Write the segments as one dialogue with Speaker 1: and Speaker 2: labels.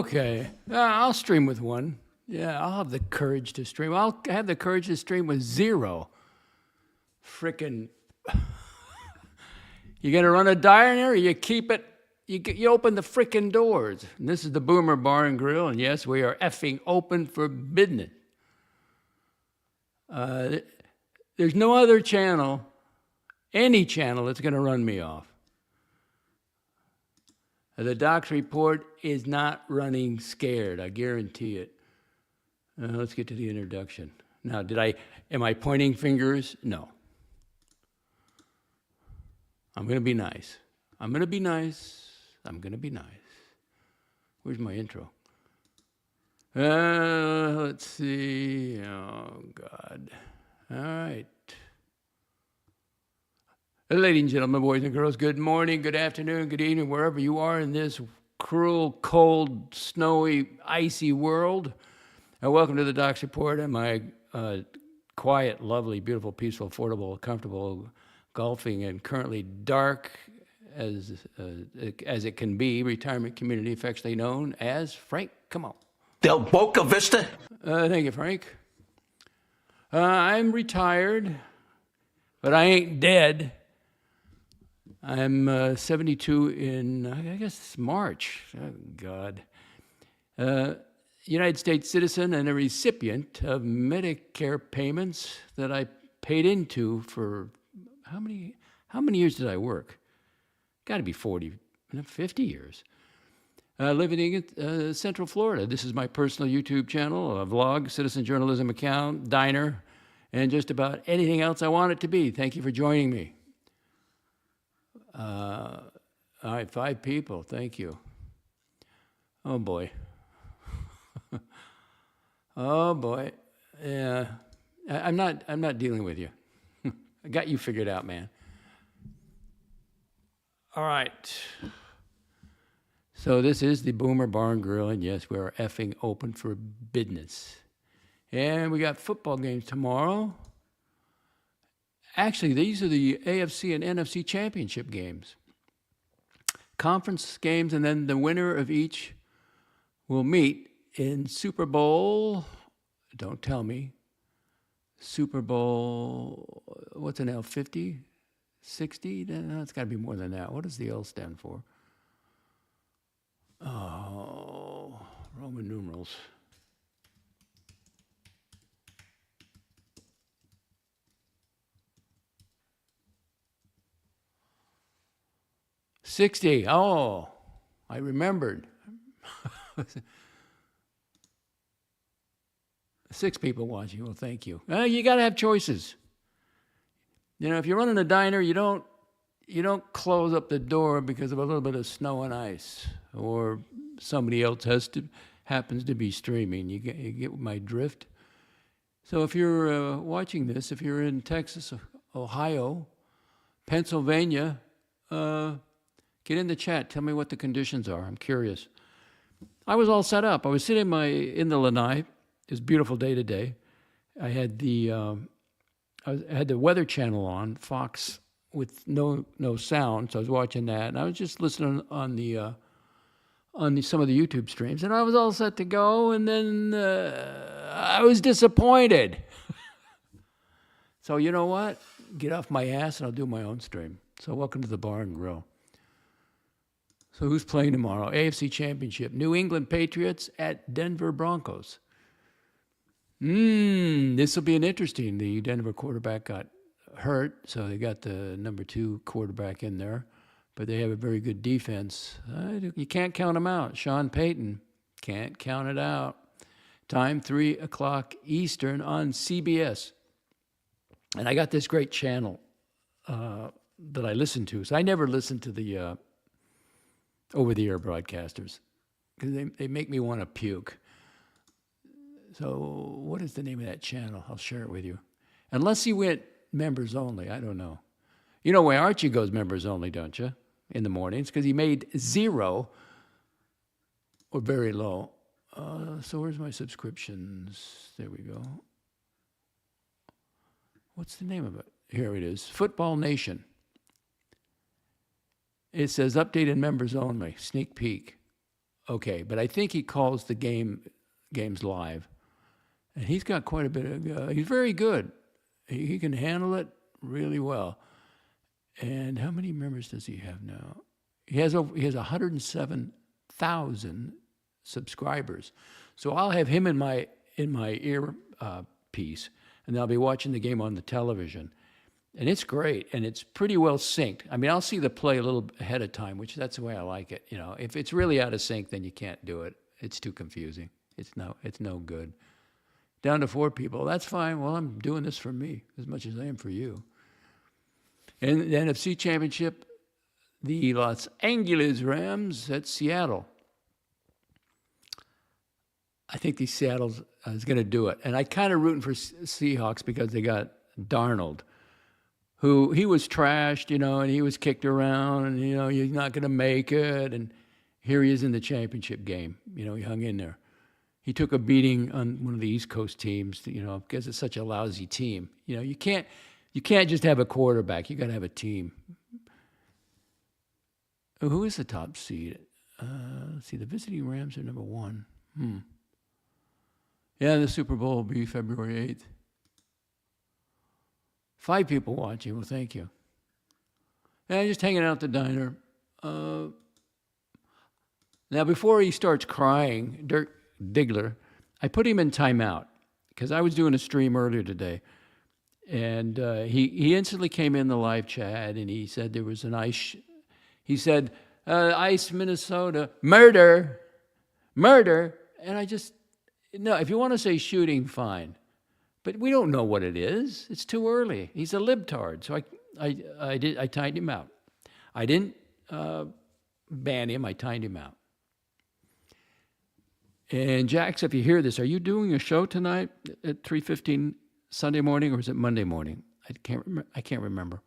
Speaker 1: Okay. I'll stream with one. Yeah, I'll have the courage to stream. I'll have the courage to stream with 0. Frickin'. You gonna run a diner or you keep it? You open the frickin' doors. And this is the Boomer Bar and Grill, and yes, we are effing open for business. There's no other channel, any channel, that's gonna run me off. The DOXXreport is not running scared, I guarantee it. Let's get to the introduction. Now, am I pointing fingers? No. I'm going to be nice. I'm going to be nice. I'm going to be nice. Where's my intro? Let's see. Oh, God. All right. Ladies and gentlemen, boys and girls, good morning, good afternoon, good evening, wherever you are in this cruel, cold, snowy, icy world. Welcome to the DOXXreport and my quiet, lovely, beautiful, peaceful, affordable, comfortable, golfing, and currently dark as it can be retirement community affectionately known as Frank. Come on.
Speaker 2: Del Boca Vista.
Speaker 1: Thank you, Frank. I'm retired, but I ain't dead. I'm 72 in, I guess, March. Oh, God. United States citizen and a recipient of Medicare payments that I paid into for, how many years did I work? Got to be 40, 50 years. Living in Central Florida. This is my personal YouTube channel, a vlog, citizen journalism account, diner, and just about anything else I want it to be. Thank you for joining me. All right, 5 people. Thank you. Oh, boy. Oh, boy. Yeah. I'm not dealing with you. I got you figured out, man. All right. So this is the Boomer Bar and Grill, and yes, we are effing open for business. And we got football games tomorrow. Actually, these are the AFC and NFC championship games. Conference games, and then the winner of each will meet in Super Bowl, don't tell me, Super Bowl, what's an L, 50, 60? No, it's got to be more than that. What does the L stand for? Oh, Roman numerals. $60. Oh, I remembered. 6 people watching. Well, thank you. You got to have choices. You know, if you're running a diner, you don't close up the door because of a little bit of snow and ice, or somebody else happens to be streaming. You get my drift. So if you're watching this, if you're in Texas, Ohio, Pennsylvania, get in the chat. Tell me what the conditions are. I'm curious. I was all set up. I was sitting in the lanai. It was a beautiful day today. I had the Weather Channel on, Fox, with no sound. So I was watching that, and I was just listening on some of the YouTube streams, and I was all set to go. And then I was disappointed. So you know what? Get off my ass, and I'll do my own stream. So welcome to the Bar and Grill. So who's playing tomorrow? AFC Championship. New England Patriots at Denver Broncos. This will be an interesting. The Denver quarterback got hurt, so they got the number 2 quarterback in there. But they have a very good defense. You can't count them out. Sean Payton, can't count it out. Time 3 o'clock Eastern on CBS. And I got this great channel that I listen to. So I never listen to the over-the-air broadcasters because they make me want to puke. So what is the name of that channel? I'll share it with you. Unless he went members only, I don't know. You know why Archie goes members only, don't you? In the mornings, because he made 0 or very low. So where's my subscriptions? There we go. What's the name of it? Here it is. Football Nation. It says updated members only. Sneak peek. okay, but I think he calls the games live. And he's got quite a bit of, he's very good. He can handle it really well. And how many members does he have now? He has 107,000 subscribers. So I'll have him in my ear piece, and I'll be watching the game on the television. And it's great, and it's pretty well synced. I mean, I'll see the play a little ahead of time, which that's the way I like it. You know, if it's really out of sync, then you can't do it. It's too confusing. It's no good. Down to 4 people. That's fine. Well, I'm doing this for me as much as I am for you. And the NFC Championship, the Los Angeles Rams at Seattle. I think the Seattle is going to do it. And I kind of rooting for Seahawks because they got Darnold, who he was trashed, you know, and he was kicked around, and, you know, he's not going to make it. And here he is in the championship game. You know, he hung in there. He took a beating on one of the East Coast teams, you know, because it's such a lousy team. You know, you can't just have a quarterback. You got to have a team. Who is the top seed? Let's see. The visiting Rams are number 1. Yeah, the Super Bowl will be February 8th. 5 people watching. Well, thank you. Yeah, just hanging out at the diner. Now, before he starts crying, Dirk Diggler, I put him in timeout because I was doing a stream earlier today. And he instantly came in the live chat, and he said there was an ice. He said, ice Minnesota, murder. And I just, no, if you want to say shooting, fine. But we don't know what it is. It's too early. He's a libtard. So I timed him out. I didn't ban him. I timed him out. And Jax, if you hear this, are you doing a show tonight at 3:15 Sunday morning, or is it Monday morning? I can't remember.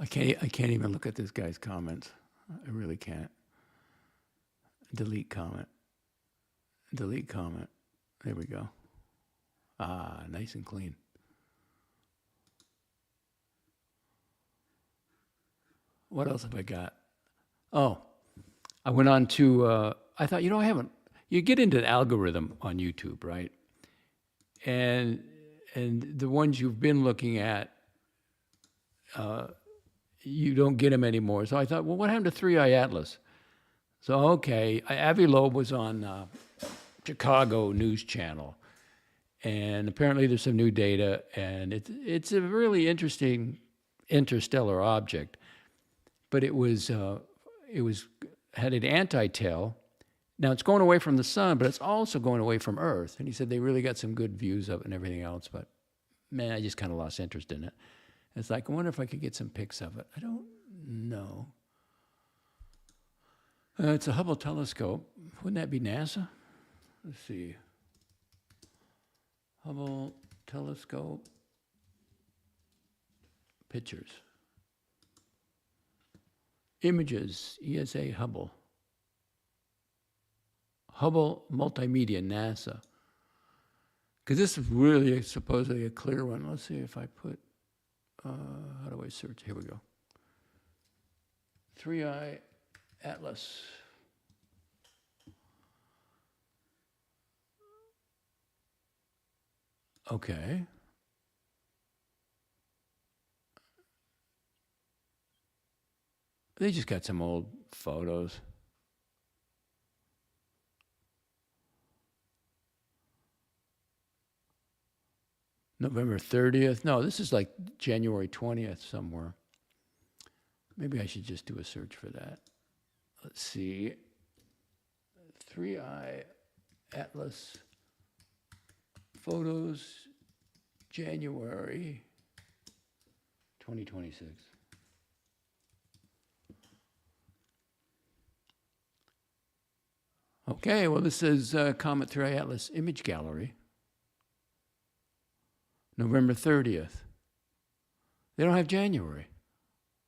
Speaker 1: I can't even look at this guy's comments. I really can't. Delete comment. There we go. Ah, nice and clean. What else have I got? Oh, I went on to, I thought, you know, you get into an algorithm on YouTube, right? And the ones you've been looking at, you don't get them anymore. So I thought, well, what happened to 3i Atlas? So, okay, Avi Loeb was on Chicago News Channel. And apparently there's some new data, and it's a really interesting interstellar object. But it had an anti-tail. Now it's going away from the sun, but it's also going away from Earth. And he said they really got some good views of it and everything else. But man, I just kind of lost interest in it. It's like, I wonder if I could get some pics of it. I don't know. It's a Hubble telescope. Wouldn't that be NASA? Let's see. Hubble telescope pictures. Images, ESA Hubble. Hubble Multimedia, NASA. Because this is really supposedly a clear one. Let's see if I put, how do I search? Here we go. 3i Atlas. Okay. They just got some old photos. November 30th. No, this is like January 20th somewhere. Maybe I should just do a search for that. Let's see. 3i Atlas photos, January 2026. Okay, well, this is Comet 3i Atlas Image Gallery. November 30th. They don't have January.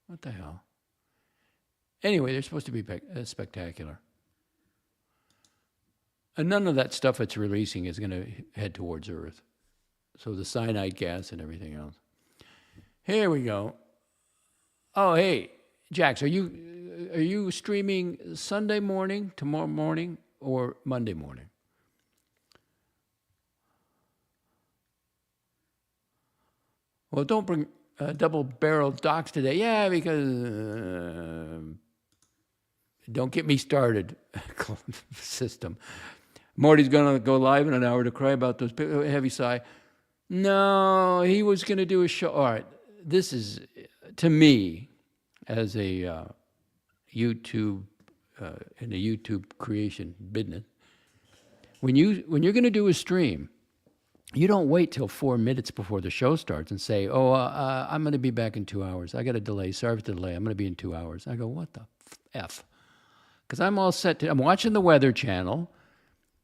Speaker 1: What the hell? Anyway, they're supposed to be spectacular. And none of that stuff it's releasing is going to head towards Earth. So the cyanide gas and everything else. Here we go. Oh, hey, Jax, are you streaming Sunday morning, tomorrow morning, or Monday morning? Well, don't bring double-barreled docs today. Yeah, because don't get me started. System. Morty's going to go live in an hour to cry about those. Heavy sigh. No, he was going to do a show. All right, this is, to me, as a YouTube, in a YouTube creation business, when you're going to do a stream, you don't wait till 4 minutes before the show starts and say, oh, I'm going to be back in 2 hours. I got a delay. Sorry for the delay. I'm going to be in 2 hours. I go, what the F? Because I'm all set I'm watching the Weather Channel,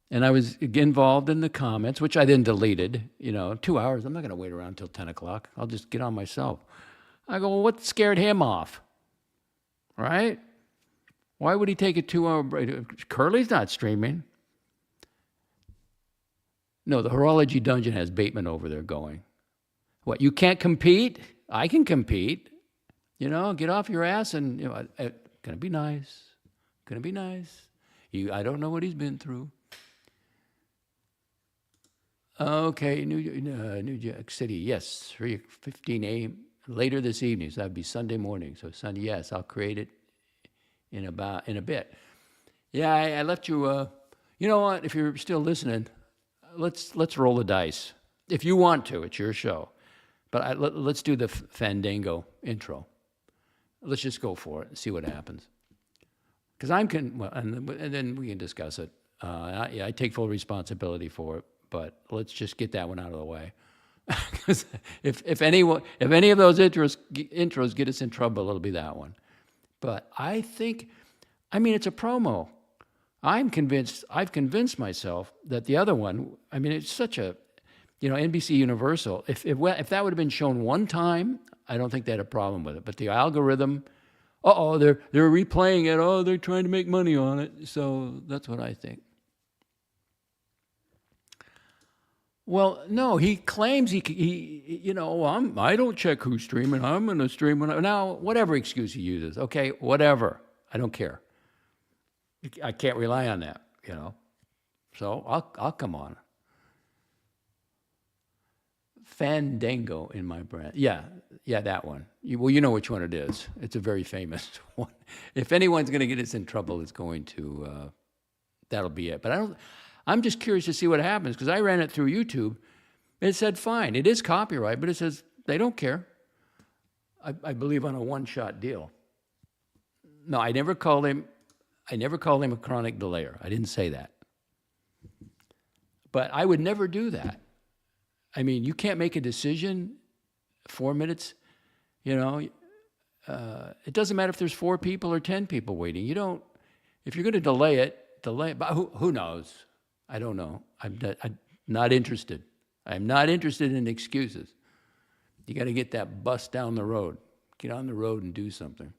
Speaker 1: and I was involved in the comments, which I then deleted. 2 hours. I'm not going to wait around till 10 o'clock. I'll just get on myself. I go, well, what scared him off? Right? Why would he take a 2-hour break? Curly's not streaming. No, the Horology Dungeon has Bateman over there going. What, you can't compete? I can compete. Get off your ass and, gonna be nice. Gonna be nice. I don't know what he's been through. Okay, New Jack City, yes, 3:15 a.m. later this evening, so that'd be Sunday morning. So Sunday, yes, I'll create it in a bit. Yeah, I left you, you know what, if you're still listening, let's roll the dice. If you want to, it's your show. But let's do the Fandango intro. Let's just go for it and see what happens. Because and then we can discuss it. I take full responsibility for it, but let's just get that one out of the way. Because if any of those intros get us in trouble, it'll be that one. But it's a promo. I've convinced myself that the other one, it's such a, NBC Universal, if that would have been shown one time, I don't think they had a problem with it. But the algorithm, they're replaying it, they're trying to make money on it. So that's what I think. Well, no, he claims I don't check who's streaming. I'm going to stream now, whatever excuse he uses. Okay, whatever. I don't care. I can't rely on that, So I'll come on. Fandango in my brand. Yeah, that one. You know which one it is. It's a very famous one. If anyone's going to get us in trouble, it's going to, that'll be it. But I'm just curious to see what happens, because I ran it through YouTube. It said fine. It is copyright, but it says they don't care. I believe on a one-shot deal. No, I never called him a chronic delayer. I didn't say that. But I would never do that. You can't make a decision 4 minutes, It doesn't matter if there's 4 people or 10 people waiting. If you're going to delay it. But who knows? I don't know. I'm not interested. I'm not interested in excuses. You got to get that bus down the road. Get on the road and do something.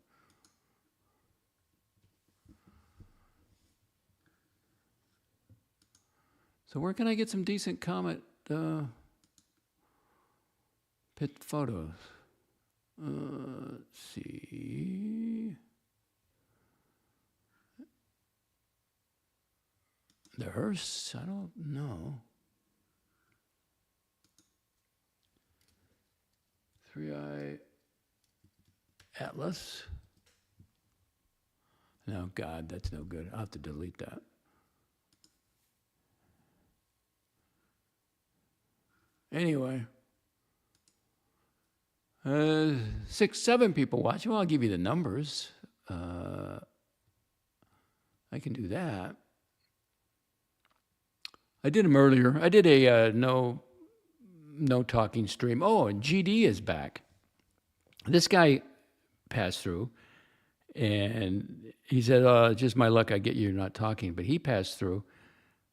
Speaker 1: So where can I get some decent Comet pit photos? Let's see. The hearse? I don't know. 3i Atlas. No, God, that's no good. I'll have to delete that. Anyway, 6, 7 people watching. Well, I'll give you the numbers. I can do that. I did them earlier. I did a no talking stream. Oh, and GD is back. This guy passed through, and he said, just my luck, I get you're not talking. But he passed through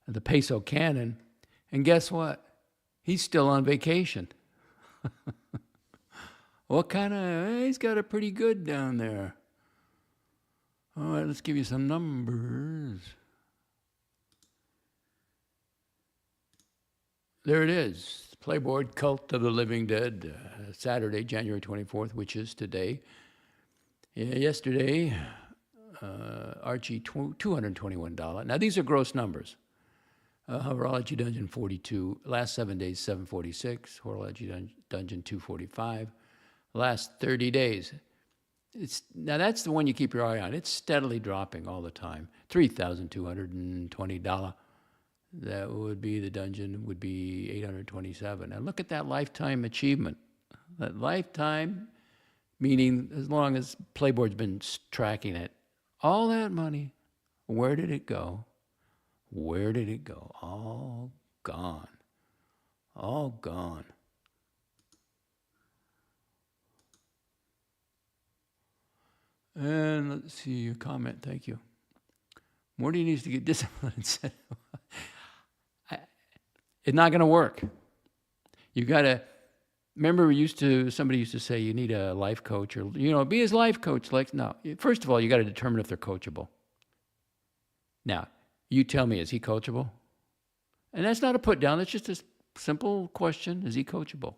Speaker 1: the Peso Cannon, and guess what? He's still on vacation. He's got it pretty good down there. All right, let's give you some numbers. there it is. Playboard Cult of the Living Dead, Saturday, January 24th, which is today. Yesterday, Archie, $221. Now, these are gross numbers. Horology Dungeon 42, last 7 days 746, Horology Dungeon 245, last 30 days. Now that's the one you keep your eye on. It's steadily dropping all the time. $3,220. That would be the dungeon would be 827. Now look at that lifetime achievement. That lifetime, meaning as long as Playboard's been tracking it, all that money, where did it go? Where did it go? All gone. All gone. And let's see your comment. Thank you. Morty needs to get disciplined. It's not going to work. You got to remember. Somebody used to say you need a life coach, or be his life coach. No. First of all, you got to determine if they're coachable. Now, you tell me, is he coachable? And that's not a put down. That's just a simple question: is he coachable?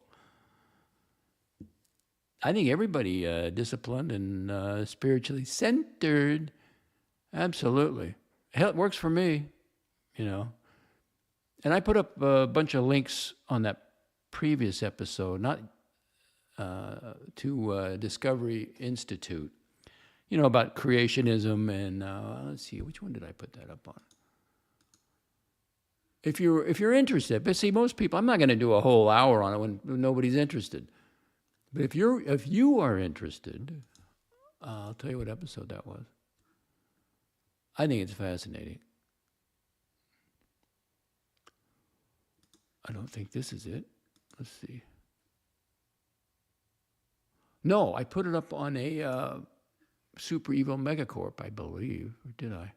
Speaker 1: I think everybody disciplined and spiritually centered, absolutely. Hell, it works for me, And I put up a bunch of links on that previous episode, not to Discovery Institute, about creationism and let's see, which one did I put that up on? If you're interested, but see, most people, I'm not going to do a whole hour on it when nobody's interested. But if you are interested, I'll tell you what episode that was. I think it's fascinating. I don't think this is it. Let's see. No, I put it up on a Super Evil Megacorp, I believe. Or did I?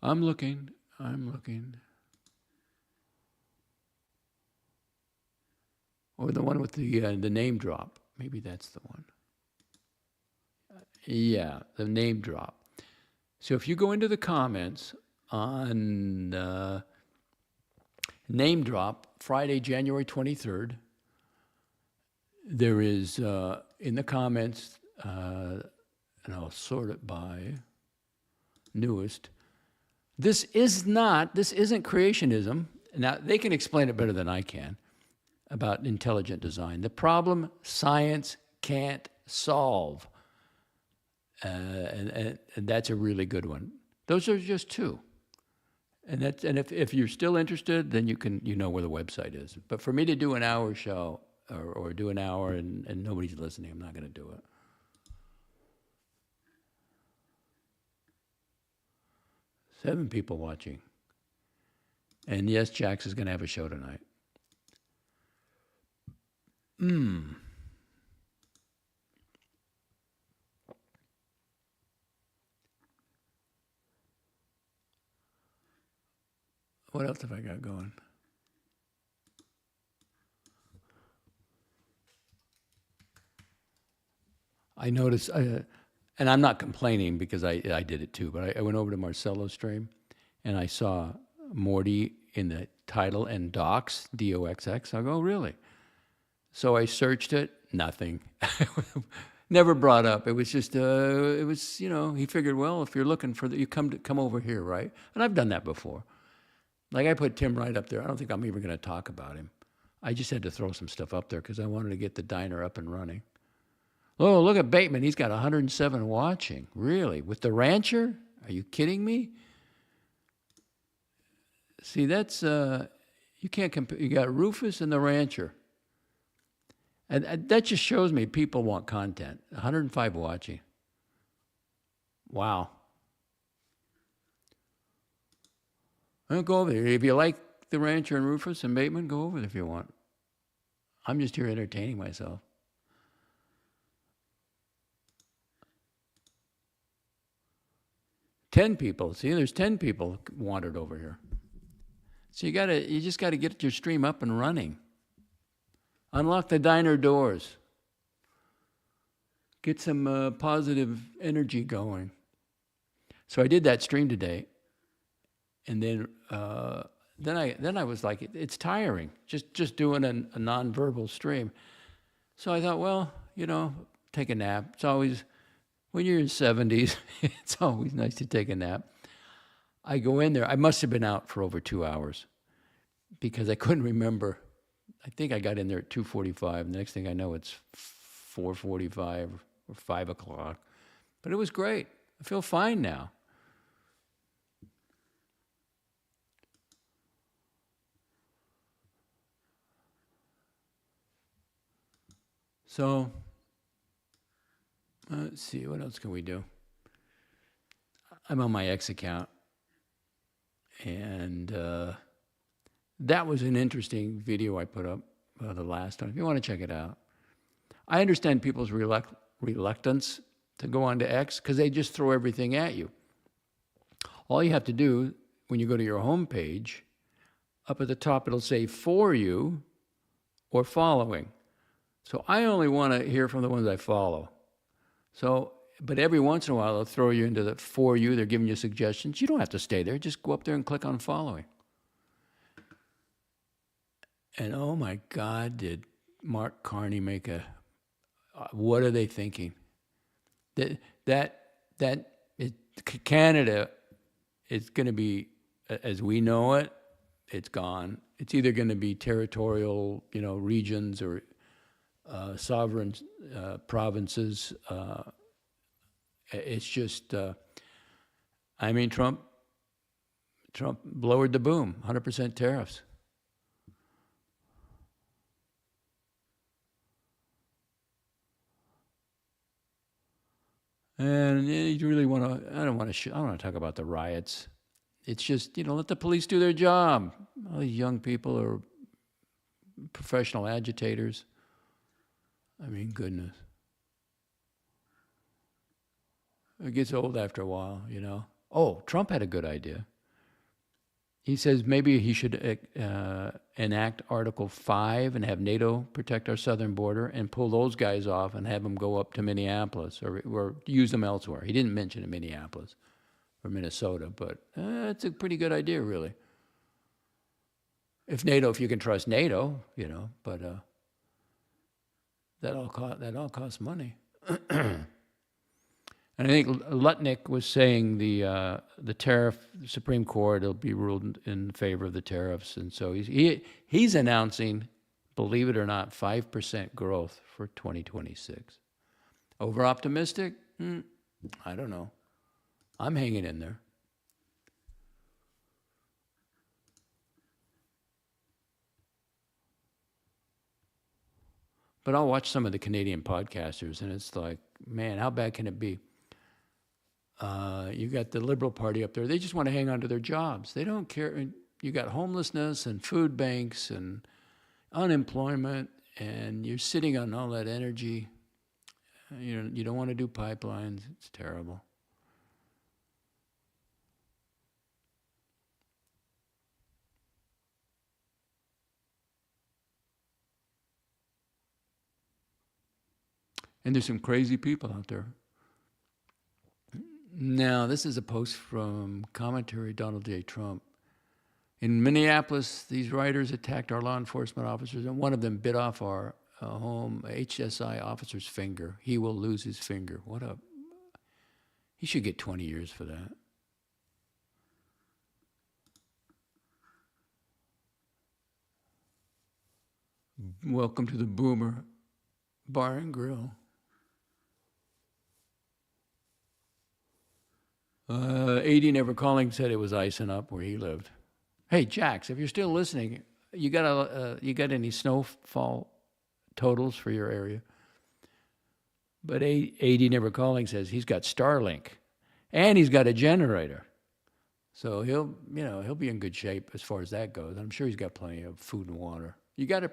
Speaker 1: I'm looking. Or the one with the name drop. Maybe that's the one. Yeah, the name drop. So if you go into the comments on name drop, Friday, January 23rd, there is in the comments, and I'll sort it by newest. This isn't creationism. Now, they can explain it better than I can about intelligent design. The problem science can't solve. And that's a really good one. Those are just two. And if you're still interested, then you know where the website is. But for me to do an hour show or do an hour and nobody's listening, I'm not going to do it. Seven people watching. And yes, Jax is going to have a show tonight. What else have I got going? I noticed, and I'm not complaining because I did it too, but I went over to Marcelo's stream and I saw Morty in the title and Docs, DOXX. I go, oh, really? So I searched it, nothing. Never brought up. It was just, he figured, well, if you're looking for you come over here, right? And I've done that before. Like I put Tim right up there. I don't think I'm even going to talk about him. I just had to throw some stuff up there because I wanted to get the diner up and running. Oh, look at Bateman. He's got 107 watching. Really? With the rancher? Are you kidding me? See, that's, you can't compare. You got Rufus and the rancher. And that just shows me people want content. 105 watching. Wow. I'll go over there. If you like the rancher and Rufus and Bateman, go over there if you want. I'm just here entertaining myself. Ten people. See, there's 10 people wandered over here. So you just gotta get your stream up and running. Unlock the diner doors. get some positive energy going. So I did that stream today, and then I was like, it's tiring just doing a nonverbal stream. So I thought, well, take a nap. It's always, when you're in 70s, it's always nice to take a nap. I go in there. I must have been out for over 2 hours because I couldn't remember. I think I got in there at 2:45. The next thing I know, it's 4:45 or 5 o'clock. But it was great. I feel fine now. So, let's see, what else can we do? I'm on my X account, and that was an interesting video I put up the last time. If you want to check it out. I understand people's reluctance to go onto X because they just throw everything at you. All you have to do when you go to your home page, up at the top it'll say for you or following. So I only want to hear from the ones I follow. So, but every once in a while they'll throw you into the for you. They're giving you suggestions. You don't have to stay there. Just go up there and click on following. And oh my God, did Mark Carney make a? What are they thinking? Canada is going to be, as we know it, it's gone. It's either going to be territorial, regions or sovereign provinces. It's just, Trump lowered the boom, 100% tariffs. And you really want to, I don't want to talk about the riots. It's just, let the police do their job. All these young people are professional agitators. Goodness. It gets old after a while, Oh, Trump had a good idea. He says maybe he should enact Article 5 and have NATO protect our southern border and pull those guys off and have them go up to Minneapolis or use them elsewhere. He didn't mention Minneapolis or Minnesota, but it's a pretty good idea, really. If you can trust NATO, but that all costs money. And I think Lutnick was saying the tariff, the Supreme Court will be ruled in favor of the tariffs, and so he's announcing, believe it or not, 5% growth for 2026. Over optimistic? I don't know. I'm hanging in there. But I'll watch some of the Canadian podcasters, and it's like, man, how bad can it be? You got the Liberal Party up there. They just want to hang on to their jobs. They don't care. You got homelessness and food banks and unemployment, and you're sitting on all that energy. You don't want to do pipelines. It's terrible. And there's some crazy people out there. Now, this is a post from commentary Donald J. Trump. In Minneapolis, these rioters attacked our law enforcement officers, and one of them bit off our home HSI officer's finger. He will lose his finger. He should get 20 years for that. Welcome to the Boomer Bar and Grill. 80 Never Calling said it was icing up where he lived. Hey, Jax, if you're still listening, you got any snowfall totals for your area? But 80 Never Calling says he's got Starlink, and he's got a generator, so he'll be in good shape as far as that goes. I'm sure he's got plenty of food and water. You got to,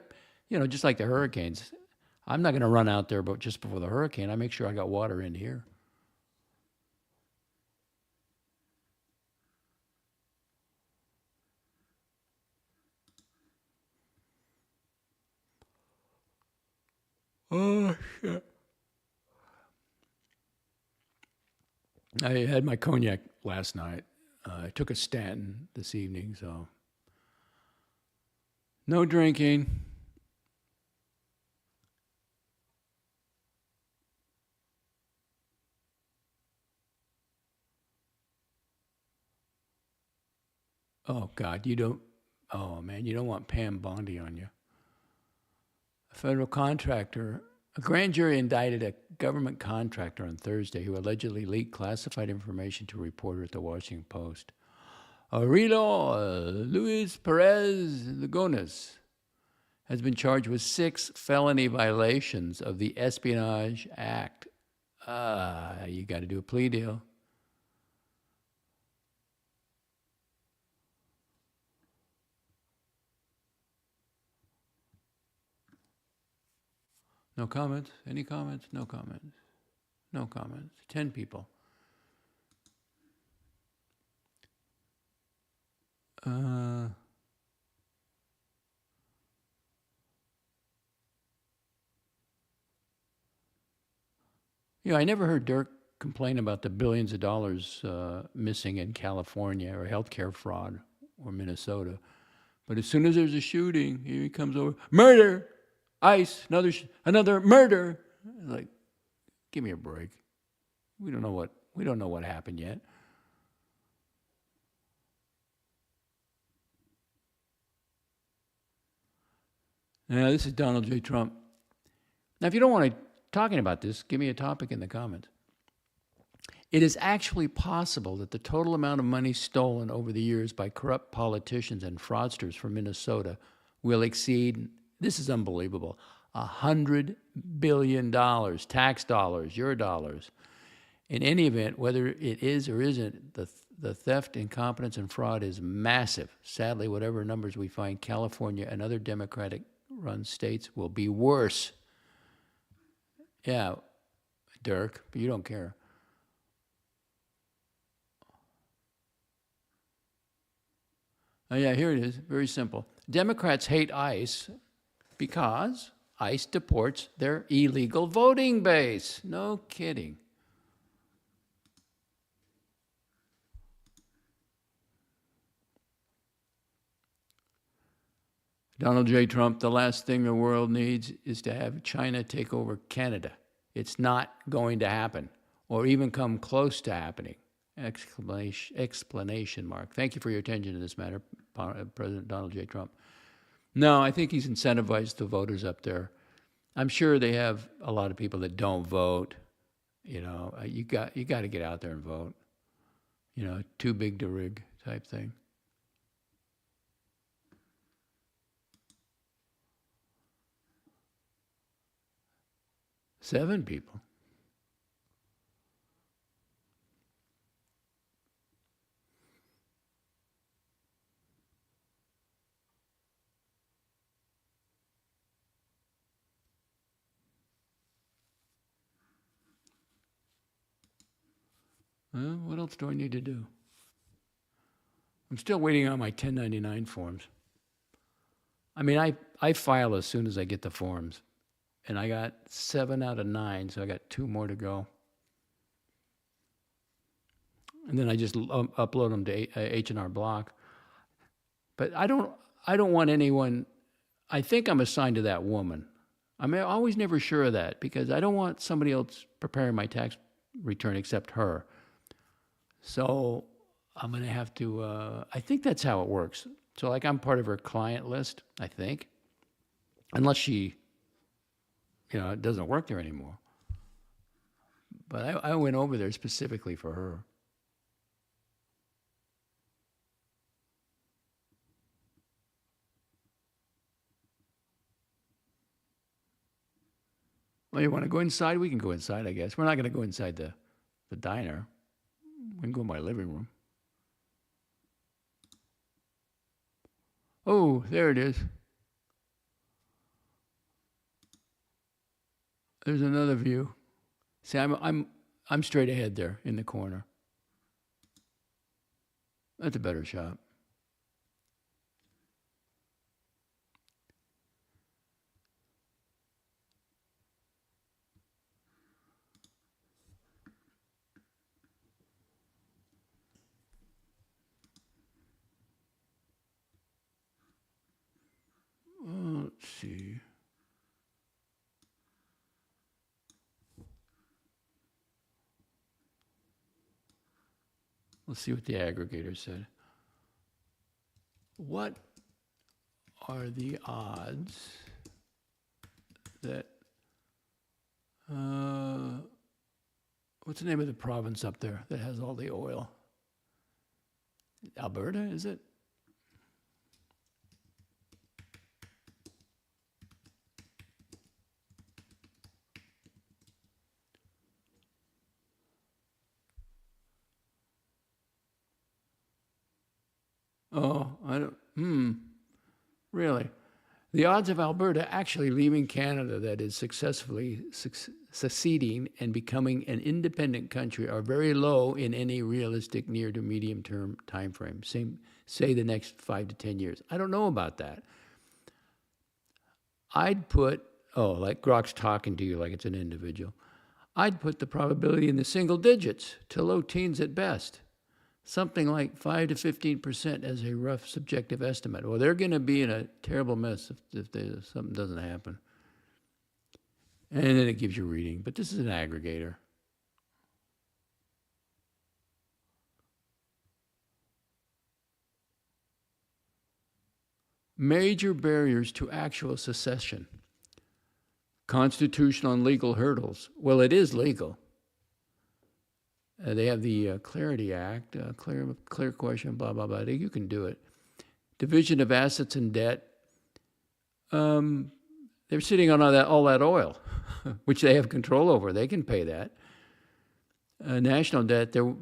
Speaker 1: just like the hurricanes. I'm not going to run out there, but just before the hurricane, I make sure I got water in here. Oh, shit. I had my cognac last night. I took a statin this evening, so no drinking. Oh, God, you don't, oh, man, you don't want Pam Bondi on you. A federal contractor, a grand jury indicted a government contractor on Thursday who allegedly leaked classified information to a reporter at the Washington Post. Aurelio Luis Perez Lugones has been charged with 6 felony violations of the Espionage Act. You got to do a plea deal. No comments? Any comments? No comments. No comments. 10 people. I never heard Dirk complain about the billions of dollars missing in California or healthcare fraud or Minnesota. But as soon as there's a shooting, he comes over, murder, ICE, another murder. Like, give me a break. We don't know what happened yet. Now, this is Donald J. Trump. Now, if you don't want to talking about this, give me a topic in the comments. It is actually possible that the total amount of money stolen over the years by corrupt politicians and fraudsters from Minnesota will exceed, this is unbelievable, $100 billion, tax dollars, your dollars. In any event, whether it is or isn't, the theft, incompetence, and fraud is massive. Sadly, whatever numbers we find, California and other Democratic-run states will be worse. Yeah, Dirk, but you don't care. Oh, yeah, here it is. Very simple. Democrats hate ICE because ICE deports their illegal voting base. No kidding. Donald J. Trump, the last thing the world needs is to have China take over Canada. It's not going to happen or even come close to happening. Explanation mark. Thank you for your attention to this matter, President Donald J. Trump. No, I think he's incentivized the voters up there. I'm sure they have a lot of people that don't vote. You got to get out there and vote. Too big to rig type thing. Seven people. Well, what else do I need to do? I'm still waiting on my 1099 forms. I mean, I file as soon as I get the forms. And I got 7 out of 9, so I got 2 more to go. And then I just upload them to H&R Block. But I don't want anyone. I think I'm assigned to that woman. I'm always never sure of that because I don't want somebody else preparing my tax return except her. So I'm going to have to. I think that's how it works. So like I'm part of her client list, I think, unless she. It doesn't work there anymore. But I went over there specifically for her. Well, you want to go inside? We can go inside, I guess. We're not going to go inside the diner. We can go in my living room. Oh, there it is. There's another view. See, I'm straight ahead there in the corner. That's a better shot. Let's see what the aggregator said. What are the odds that, what's the name of the province up there that has all the oil? Alberta, is it? Oh, I don't, really? The odds of Alberta actually leaving Canada, that is successfully seceding and becoming an independent country, are very low in any realistic near to medium term time frame. Say the next 5 to 10 years. I don't know about that. I'd put, like Grok's talking to you like it's an individual. I'd put the probability in the single digits to low teens at best. Something like 5 to 15% as a rough subjective estimate. Well, they're going to be in a terrible mess if something doesn't happen. And then it gives you reading. But this is an aggregator. Major barriers to actual secession. Constitutional and legal hurdles. Well, it is legal. They have the Clarity Act, clear question, blah, blah, blah. You can do it. Division of assets and debt. They're sitting on all that oil, which they have control over. They can pay that. National debt, they'll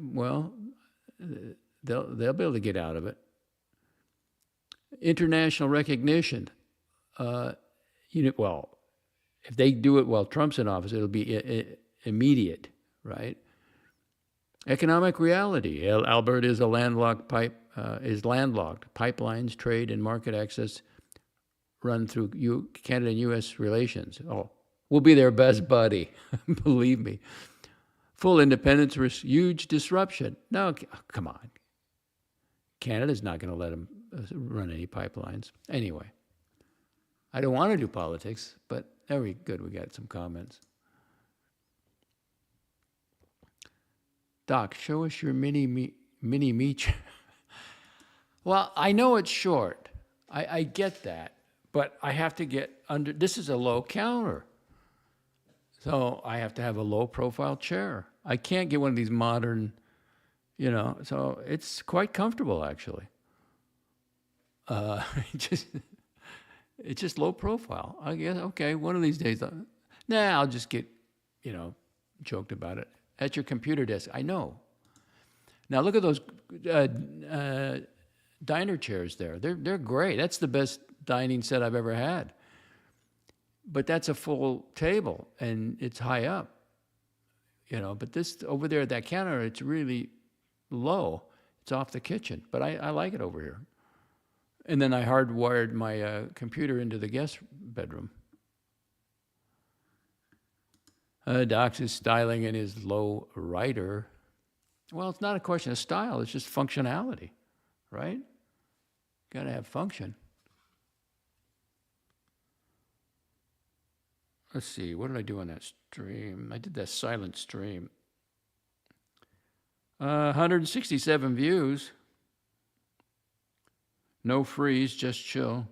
Speaker 1: be able to get out of it. International recognition. If they do it while Trump's in office, it'll be immediate, right? Economic reality. Alberta is landlocked. Pipelines, trade, and market access run through Canada and U.S. relations. Oh, we'll be their best buddy, believe me. Full independence risks huge disruption. No, come on. Canada's not going to let them run any pipelines. Anyway, I don't want to do politics, but very good. We got some comments. Doc, show us your mini me. Well, I know it's short. I get that, but I have to get under. This is a low counter, so I have to have a low profile chair. I can't get one of these modern, So it's quite comfortable actually. It's just low profile. I guess okay. One of these days, I'll just get, joked about it. At your computer desk, I know. Now look at those diner chairs there. They're great. That's the best dining set I've ever had. But that's a full table and it's high up. But this over there at that counter, it's really low. It's off the kitchen. But I like it over here. And then I hardwired my computer into the guest bedroom. Docs is styling in his low rider. Well, it's not a question of style. It's just functionality, right? Got to have function. Let's see. What did I do on that stream? I did that silent stream. 167 views. No freeze, just chill.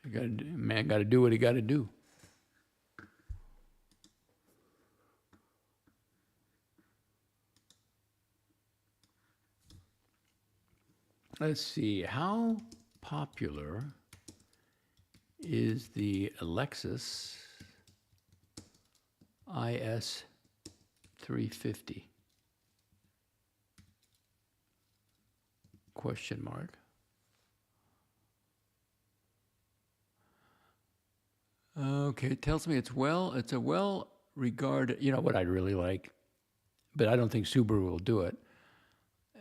Speaker 1: Man got to do what he got to do. Let's see. How popular is the Lexus IS 350? Question mark. Okay, it tells me it's a well regarded, what I'd really like, but I don't think Subaru will do it.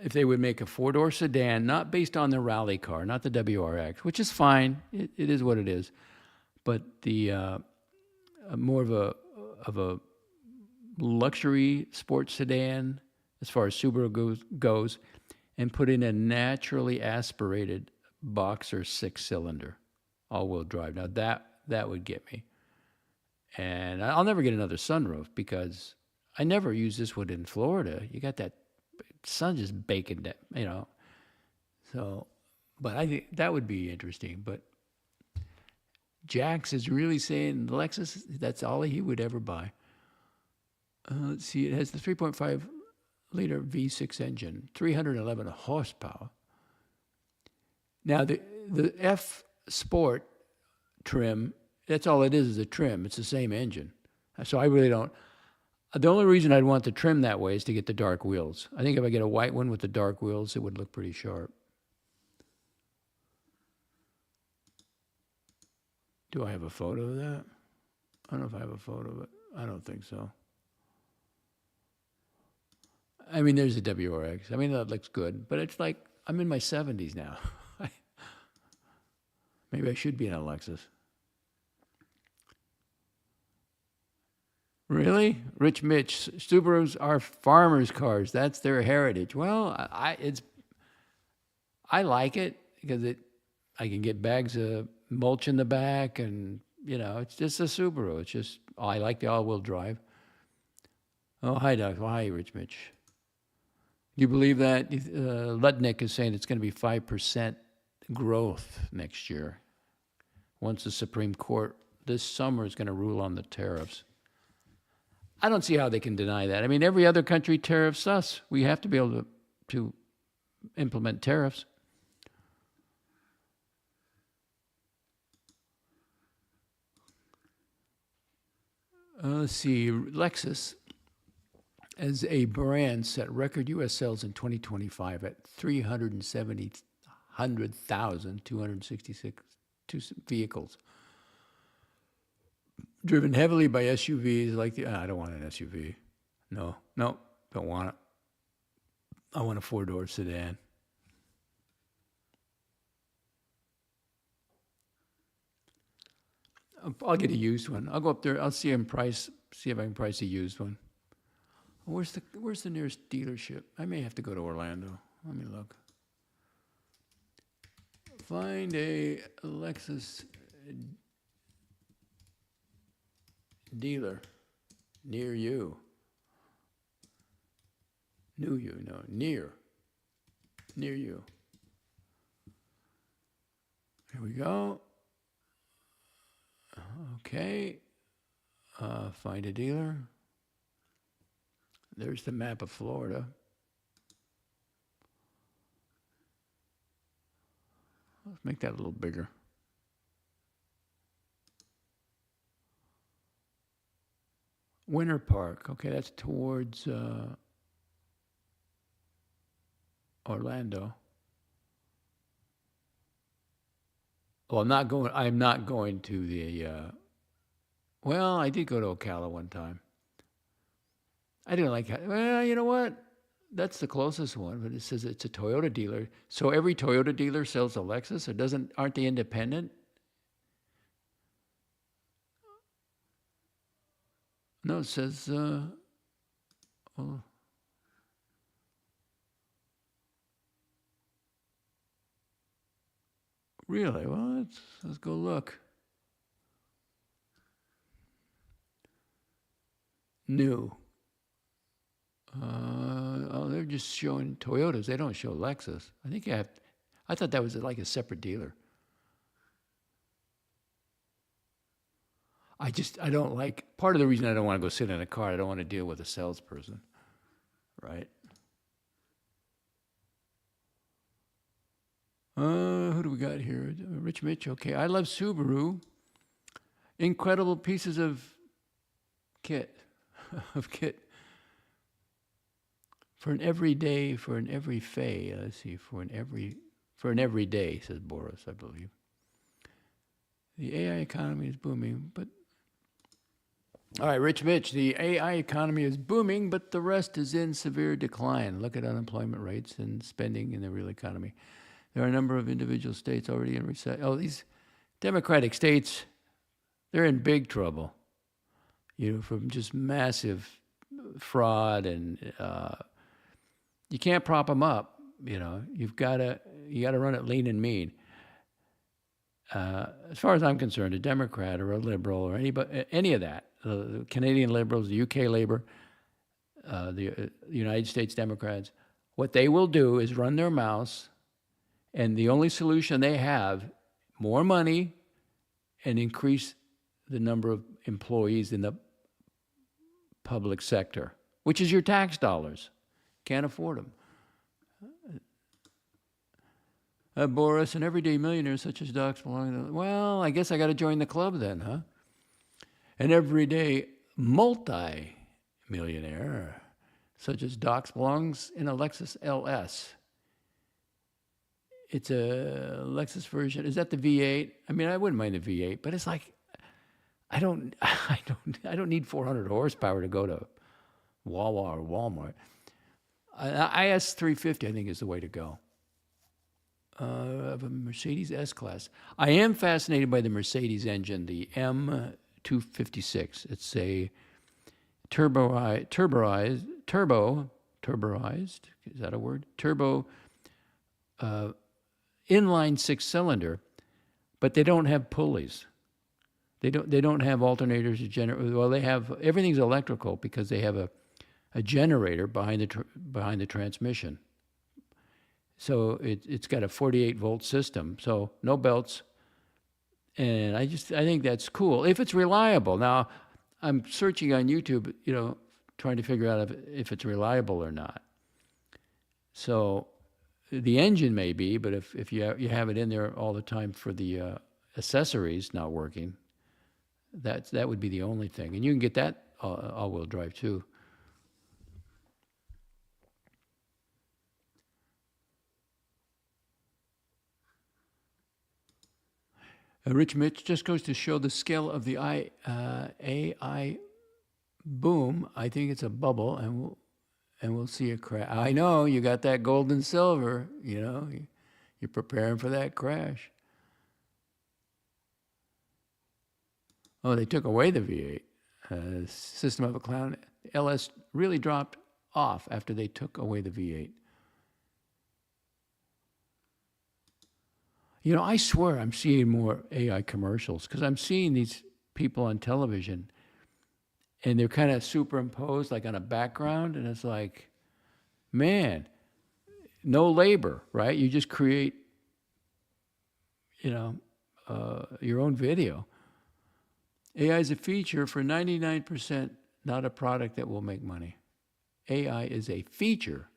Speaker 1: If they would make a four-door sedan, not based on the rally car, not the WRX, which is fine, it is what it is, but the more of a luxury sports sedan as far as Subaru goes, and put in a naturally aspirated Boxer 6-cylinder. all-wheel drive. Now that would get me. And I'll never get another sunroof because I never use this one in Florida. You got that sun just baking that, you know. So, but I think that would be interesting. But Jax is really saying Lexus, that's all he would ever buy. Let's see, it has the 3.5 liter V6 engine, 311 horsepower. Now, the F Sport trim, that's all it is a trim. It's the same engine. So I really don't. The only reason I'd want the trim that way is to get the dark wheels. I think if I get a white one with the dark wheels, it would look pretty sharp. Do I have a photo of that? I don't know if I have a photo of it. I don't think so. I mean, there's a WRX. I mean, that looks good, but it's like I'm in my 70s now. Maybe I should be in a Lexus. Really? Rich Mitch, Subarus are farmers' cars. That's their heritage. Well, I like it because I can get bags of mulch in the back, and you know, it's just a Subaru. It's just I like the all-wheel drive. Oh, hi, Doc. Well, hi, Rich Mitch. Do you believe that? Lutnick is saying it's going to be 5% growth next year once the Supreme Court this summer is going to rule on the tariffs. I don't see how they can deny that. I mean, every other country tariffs us. We have to be able to implement tariffs. Let's see. Lexus, as a brand, set record U.S. sales in 2025 at 370,266 vehicles. Driven heavily by SUVs like the... I don't want an SUV. No, don't want it. I want a four-door sedan. I'll get a used one. I'll go up there. I'll see if I can price a used one. Where's the nearest dealership? I may have to go to Orlando. Let me look. Find a Lexus dealer near you. Near you. Here we go. Okay. Find a dealer. There's the map of Florida. Let's make that a little bigger. Winter Park. Okay, that's towards Orlando. Well, I'm not going to the. Well, I did go to Ocala one time. I didn't like it. Well, you know what? That's the closest one, but it says it's a Toyota dealer. So every Toyota dealer sells a Lexus, or aren't they independent? No, it says, well, really? Well, let's go look. New. They're just showing Toyotas. They don't show Lexus. I thought that was like a separate dealer. I don't like, part of the reason I don't want to go sit in a car, I don't want to deal with a salesperson, right? Who do we got here? Rich Mitch, okay. I love Subaru. Incredible pieces of kit. For an everyday, for an every fay. Let's see, for an everyday, says Boris, I believe. The AI economy is booming, but... All right, Rich Mitch, the AI economy is booming, but the rest is in severe decline. Look at unemployment rates and spending in the real economy. There are a number of individual states already in recession. Oh, these democratic states, they're in big trouble. You know, from just massive fraud, and you can't prop them up. You know, you got to run it lean and mean. as far as I'm concerned, a Democrat or a liberal or any of that, the Canadian Liberals, the UK Labor, the United States Democrats, what they will do is run their mouths, and the only solution they have, more money and increase the number of employees in the public sector, which is your tax dollars. Can't afford them. Boris, an everyday millionaire such as Docs belong to, well, I guess I got to join the club then, huh? An everyday multi-millionaire such as Docs belongs in a Lexus LS. It's a Lexus version. Is that the V8? I mean, I wouldn't mind the V8, but it's like, I don't need 400 horsepower to go to Wawa or Walmart. IS 350, I think, is the way to go. Of a Mercedes S-Class. I am fascinated by the Mercedes engine, the M256. It's a turboized, is that a word? Turbo inline 6-cylinder, but they don't have pulleys. They don't have alternators or generators. Well, they have, everything's electrical because they have a generator behind the transmission. So it's got a 48-volt system, so no belts. And I think that's cool if it's reliable. Now, I'm searching on YouTube, trying to figure out if it's reliable or not. So the engine may be, but if you have it in there all the time for the accessories not working, that would be the only thing. And you can get that all-wheel drive too. Rich Mitch just goes to show the scale of the AI boom. I think it's a bubble, and we'll see a crash. I know you got that gold and silver. You're preparing for that crash. Oh, they took away the V8. System of a Clown. LS really dropped off after they took away the V8. I swear I'm seeing more AI commercials because I'm seeing these people on television and they're kind of superimposed like on a background, and it's like, man, no labor, right? You just create, your own video. AI is a feature for 99%, not a product that will make money. AI is a feature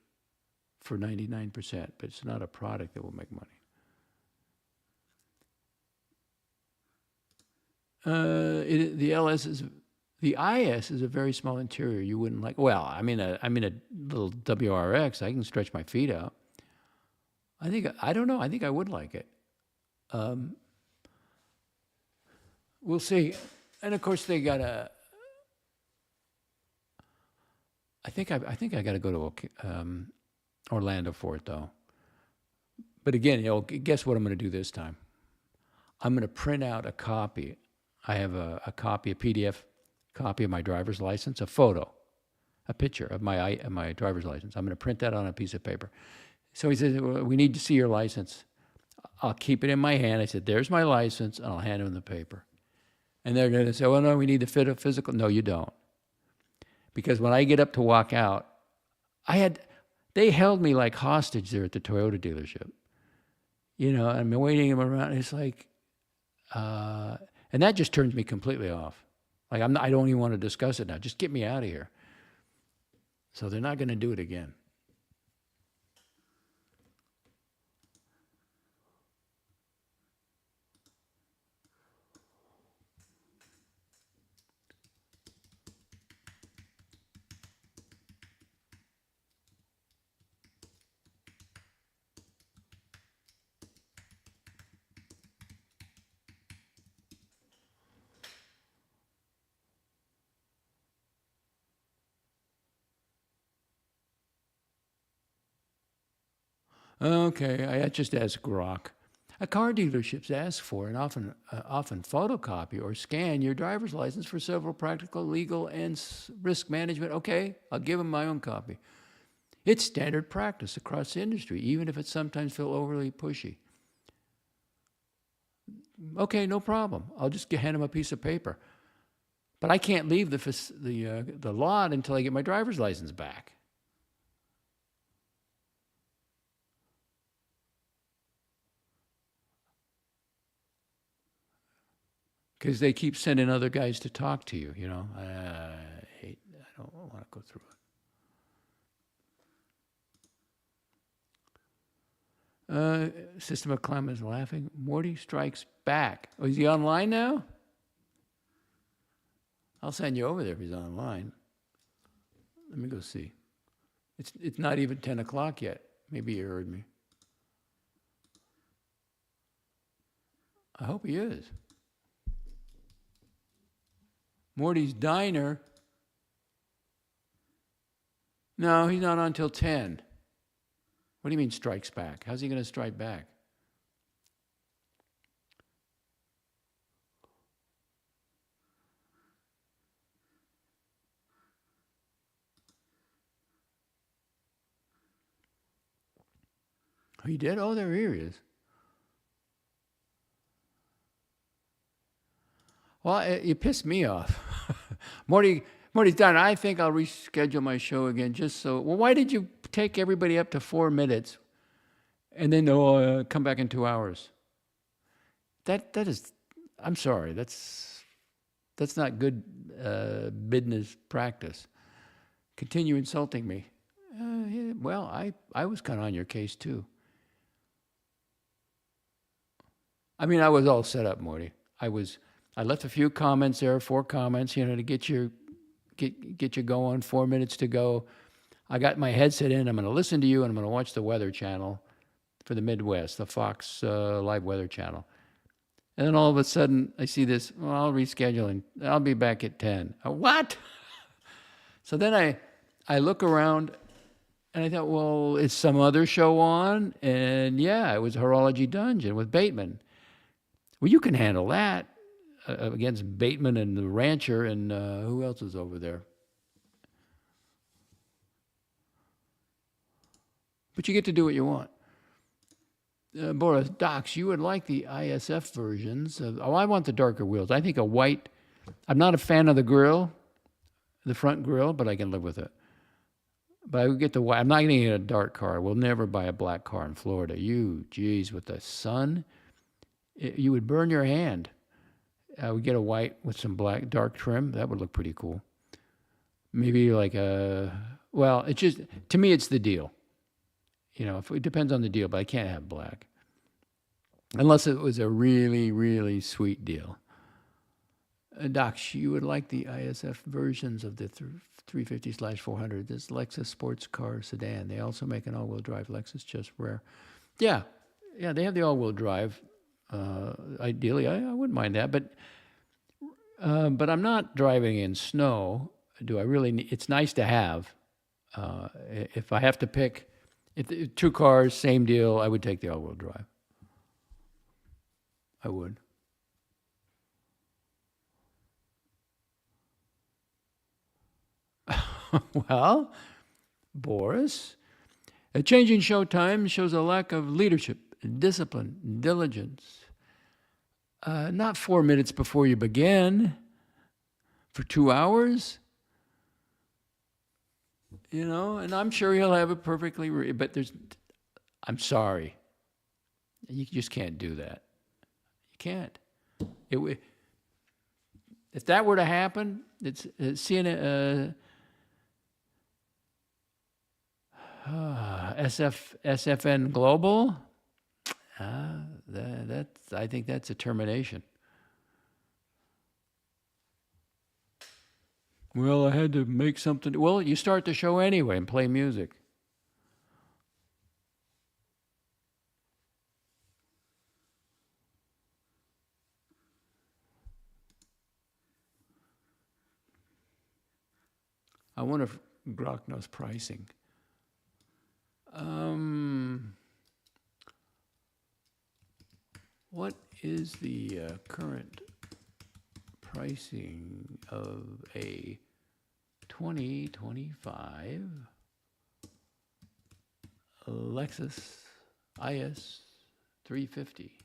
Speaker 1: for 99%, but it's not a product that will make money. The IS is a very small interior. You wouldn't like. Well, I'm in a little WRX. I can stretch my feet out. I don't know. I think I would like it. We'll see. And of course, they got a. I think I got to go to Orlando for it though. But again, guess what I'm going to do this time? I'm going to print out a copy. I have a copy, a PDF copy of my driver's license, a photo, a picture of my driver's license. I'm going to print that on a piece of paper. So he says, well, we need to see your license. I'll keep it in my hand. I said, there's my license, and I'll hand him the paper. And they're going to say, well, no, we need the physical. No, you don't. Because when I get up to walk out, they held me like hostage there at the Toyota dealership. I'm waiting them around. It's like, and that just turns me completely off. Like I don't even want to discuss it now. Just get me out of here. So they're not going to do it again. Okay, I just asked Grok. A car dealerships ask for and often photocopy or scan your driver's license for several practical, legal, and risk management. Okay, I'll give them my own copy. It's standard practice across the industry, even if it sometimes feels overly pushy. okay, no problem. I'll just hand him a piece of paper. But I can't leave the lot until I get my driver's license back. Because they keep sending other guys to talk to you, you know. I don't want to go through it. System of Climate is laughing. Morty strikes back. Oh, is he online now? I'll send you over there if he's online. Let me go see. It's not even 10 o'clock yet. Maybe you heard me. I hope he is. Morty's Diner. No, he's not on till 10. What do you mean strikes back? How's he going to strike back? Oh, he did? Oh, there he is. Well, you pissed me off. Morty's done. I think I'll reschedule my show again just so. Well, why did you take everybody up to 4 minutes and then come back in 2 hours? That is, I'm sorry. That's not good business practice. Continue insulting me. Yeah, well, I was kind of on your case too. I mean, I was all set up, Morty. I left a few comments there, 4 comments, you know, to get you going. 4 minutes to go. I got my headset in. I'm going to listen to you, and I'm going to watch the Weather Channel for the Midwest, the Fox Live Weather Channel. And then all of a sudden, I see this. Well, I'll reschedule, and I'll be back at 10. What? So then I look around, and I thought, well, is some other show on? And yeah, it was Horology Dungeon with Bateman. Well, you can handle that. Against Bateman and the Rancher, and who else is over there? But you get to do what you want. Boris, Docs, you would like the ISF versions. I want the darker wheels. I think a white, I'm not a fan of the grill, the front grill, but I can live with it. But I would get the white. I'm not going to get a dark car. We'll never buy a black car in Florida. Geez, with the sun, you would burn your hand. I would get a white with some black, dark trim. That would look pretty cool. Maybe like well, it's just, to me, it's the deal. You know, it depends on the deal, but I can't have black. Unless it was a really, really sweet deal. Doc, you would like the ISF versions of the 350/400. This Lexus sports car sedan. They also make an all-wheel drive Lexus, just rare. Yeah, they have the all-wheel drive. Ideally, I wouldn't mind that, but I'm not driving in snow. Do I really need? It's nice to have. If I have to pick, if 2 cars, same deal, I would take the all-wheel drive. I would. Well, Boris, a changing show time shows a lack of leadership, discipline, diligence. Not 4 minutes before you begin for 2 hours. You know, and I'm sure he'll have it perfectly, but I'm sorry. You just can't do that. You can't. If that were to happen, it's CNN, SFN Global. I think that's a termination. Well, I had to make something. Well, you start the show anyway and play music. I wonder if Grok knows pricing. What is the current pricing of a 2025 Lexus IS 350?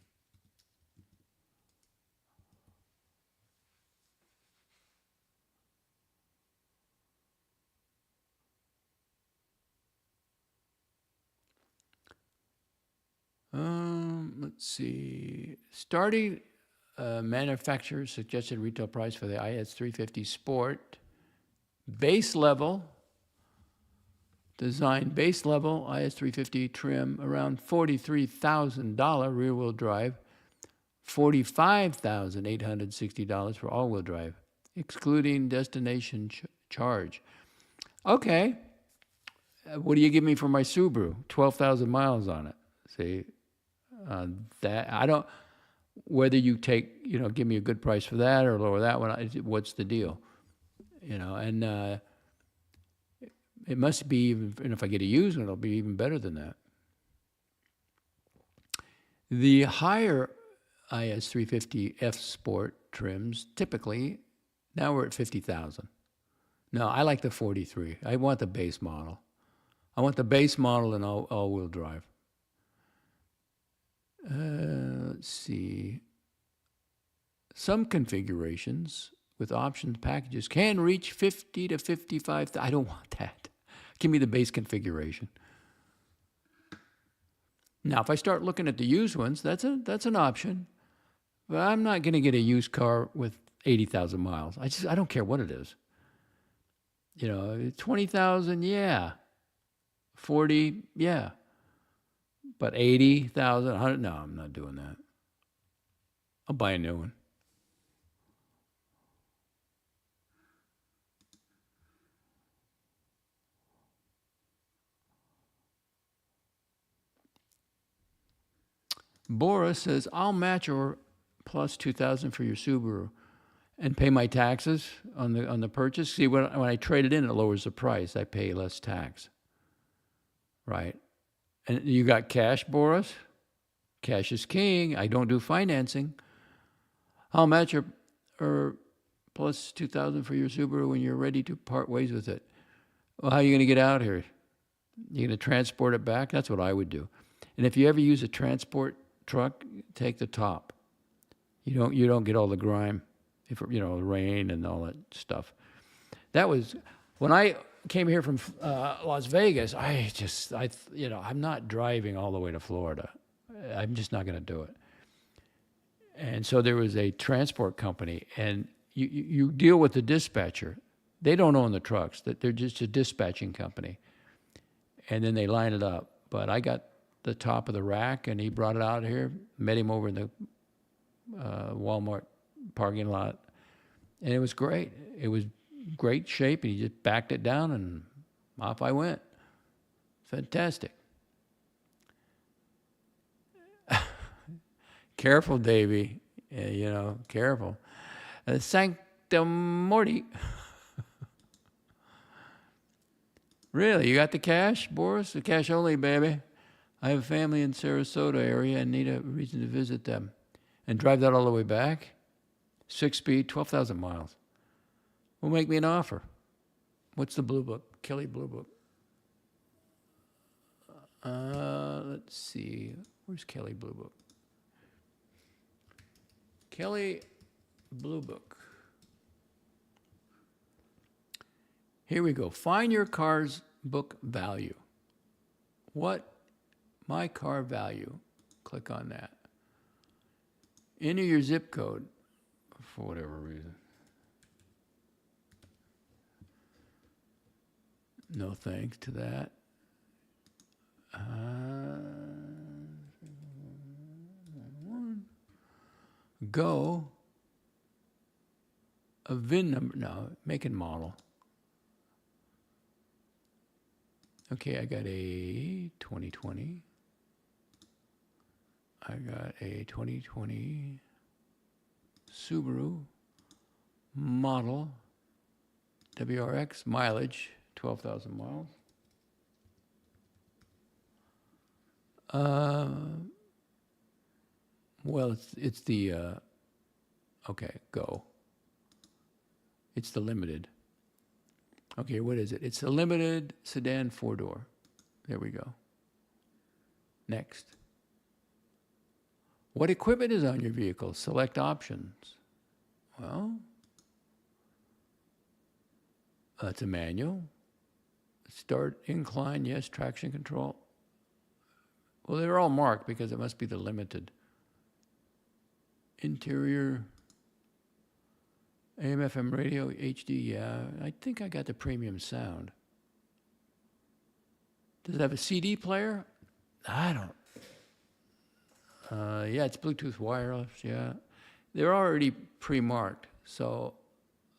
Speaker 1: Let's see. Starting manufacturer suggested retail price for the IS350 Sport. Base level, design base level, IS350 trim, around $43,000 rear-wheel drive, $45,860 for all-wheel drive, excluding destination charge. Okay. What do you give me for my Subaru? 12,000 miles on it. See, that I don't. Whether you take, give me a good price for that or lower that one. What's the deal? And it must be even. And if I get a used one, it'll be even better than that. The higher IS350 F Sport trims typically now we're at 50,000. No, I like the 43. I want the base model. I want the base model and all-wheel drive. Let's see. Some configurations with options packages can reach 50 to 55. I don't want that. Give me the base configuration. Now, if I start looking at the used ones, that's an option. But I'm not going to get a used car with 80,000 miles. I don't care what it is. 20,000, yeah. 40, yeah. But 80,000, 100, no, I'm not doing that. I'll buy a new one. Boris says, I'll match or plus 2,000 for your Subaru and pay my taxes on the purchase. See, when I trade it in, it lowers the price. I pay less tax. Right. And you got cash, Boris? Cash is king. I don't do financing. I'll match or plus 2,000 for your Subaru when you're ready to part ways with it. Well, how are you going to get out here? You're going to transport it back? That's what I would do. And if you ever use a transport truck, take the top. You don't get all the grime, the rain and all that stuff. That was when I came here from Las Vegas. I'm not driving all the way to Florida. I'm just not going to do it. And so there was a transport company, and you deal with the dispatcher. They don't own the trucks. They're just a dispatching company. And then they line it up. But I got the top of the rack, and he brought it out here, met him over in the Walmart parking lot, and it was great. It was great shape, and he just backed it down, and off I went. Fantastic. Careful, Davey. Careful. Sanctum Morty. Really, you got the cash, Boris? The cash only, baby. I have a family in Sarasota area and need a reason to visit them. And drive that all the way back? 6-speed, 12,000 miles. Well, make me an offer. What's the Blue Book? Kelly Blue Book. Let's see. Where's Kelly Blue Book? Kelly Blue Book. Here we go. Find your car's book value. What? My car value. Click on that. Enter your zip code for whatever reason. No thanks to that. Go. A VIN number. No, make and model. Okay, I got a 2020. I got a 2020 Subaru model WRX, mileage 12,000 miles. Well, it's the okay, go. It's the limited. Okay, what is it? It's a limited sedan 4-door. There we go. Next. What equipment is on your vehicle? Select options. Well, it's a manual. Start, incline, yes. Traction control. Well, they're all marked because it must be the limited. Interior, AM, FM radio, HD, yeah. I think I got the premium sound. Does it have a CD player? I don't. Yeah, it's Bluetooth wireless, yeah. They're already pre-marked, so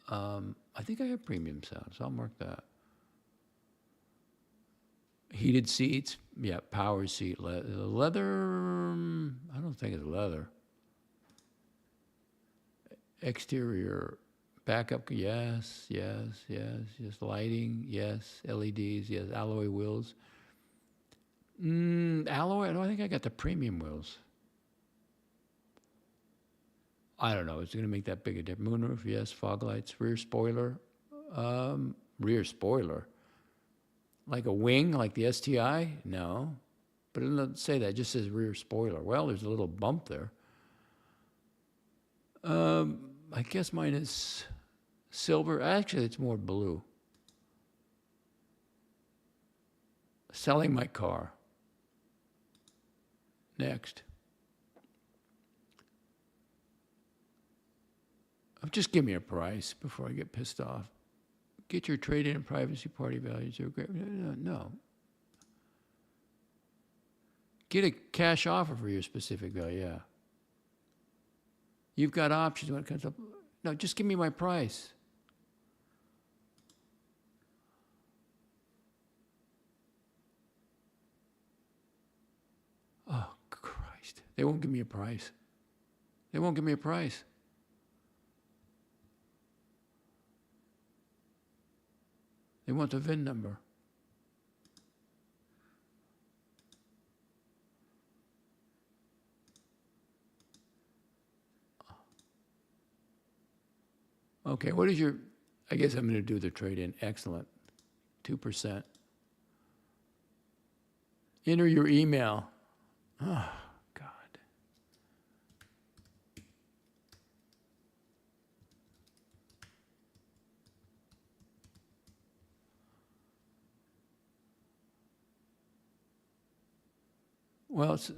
Speaker 1: I think I have premium sound, so I'll mark that. Heated seats, yeah, power seat. Leather, I don't think it's leather. Exterior, backup, yes. Lighting, yes. LEDs, yes. Alloy wheels. Alloy, no, I think I got the premium wheels. I don't know. Is it going to make that big a difference? Moonroof, yes. Fog lights. Rear spoiler. Rear spoiler. Like a wing, like the STI? No. But it doesn't say that. It just says rear spoiler. Well, there's a little bump there. I guess mine is silver. Actually, it's more blue. Selling my car. Next. Just give me a price before I get pissed off. Get your trade-in and privacy party values. No. Get a cash offer for your specific value, yeah. You've got options when it comes up. No, just give me my price. Oh, Christ. They won't give me a price. They won't give me a price. They want the VIN number. Okay, what is your, I guess I'm going to do the trade-in. Excellent. 2%. Enter your email. Oh, God. Well, it's,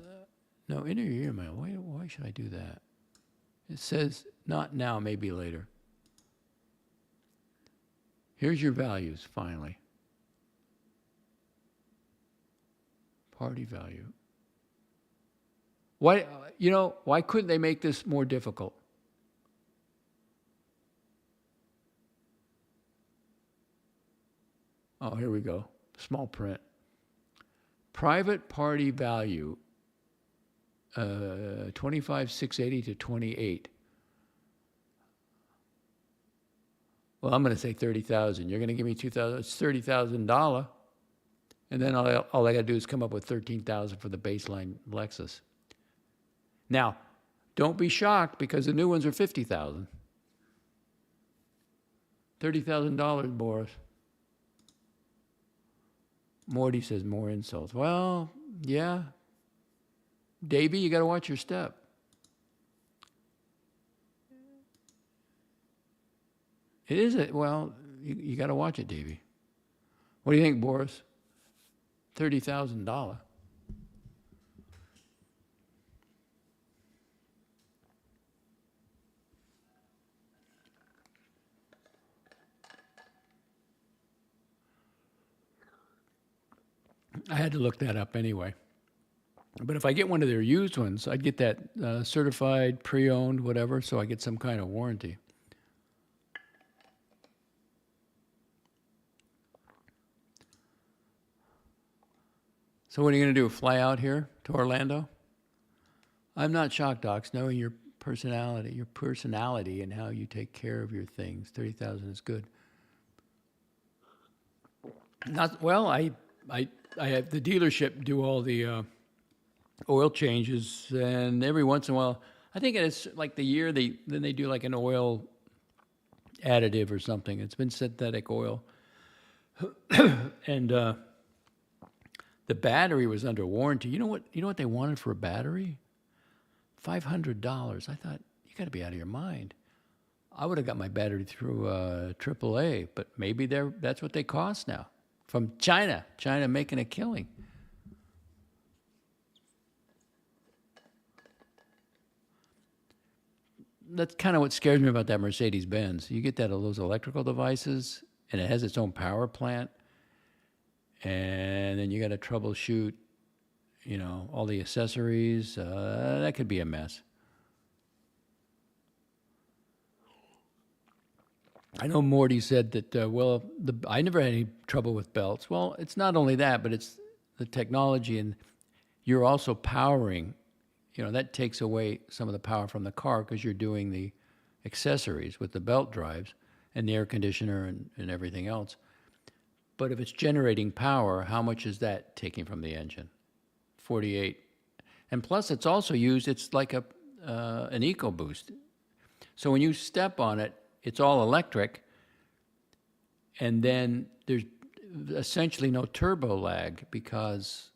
Speaker 1: no, enter your email. Why should I do that? It says, not now, maybe later. Here's your values, finally. Party value. Why, why couldn't they make this more difficult? Oh, here we go. Small print. Private party value, 25,680 to 28. Well, I'm going to say 30,000. You're going to give me 2,000. It's $30,000, and then all I got to do is come up with 13,000 for the baseline Lexus. Now, don't be shocked because the new ones are 50,000. $30,000, Boris. Morty says more insults. Well, yeah. Davey, you got to watch your step. It is well, you got to watch it, Davey. What do you think, Boris? $30,000. I had to look that up anyway. But if I get one of their used ones, I'd get that certified, pre-owned, whatever, so I get some kind of warranty. So what are you going to do, fly out here to Orlando? I'm not shocked, Docs, knowing your personality and how you take care of your things. 30,000 is good. Not well, I have the dealership do all the oil changes, and every once in a while, I think it's like the year they do like an oil additive or something. It's been synthetic oil, and the battery was under warranty. You know what they wanted for a battery? $500. I thought, you got to be out of your mind. I would have got my battery through AAA, but maybe that's what they cost now. From China making a killing. that's kind of what scares me about that Mercedes-Benz. You get that those electrical devices, and it has its own power plant, and then you got to troubleshoot, all the accessories. That could be a mess. I know Morty said that, I never had any trouble with belts. Well, it's not only that, but it's the technology, and you're also powering. That takes away some of the power from the car because you're doing the accessories with the belt drives and the air conditioner and everything else. But if it's generating power, how much is that taking from the engine? 48. And plus, it's also used, it's like an EcoBoost. So when you step on it, it's all electric, and then there's essentially no turbo lag because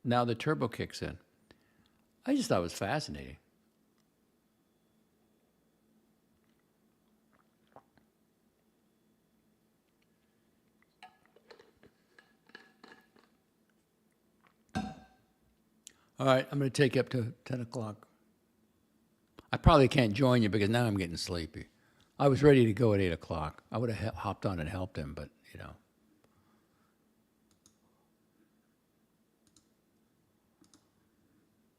Speaker 1: now the turbo kicks in. I just thought it was fascinating. All right, I'm going to take you up to 10 o'clock. I probably can't join you because now I'm getting sleepy. I was ready to go at 8 o'clock. I would have hopped on and helped him, but,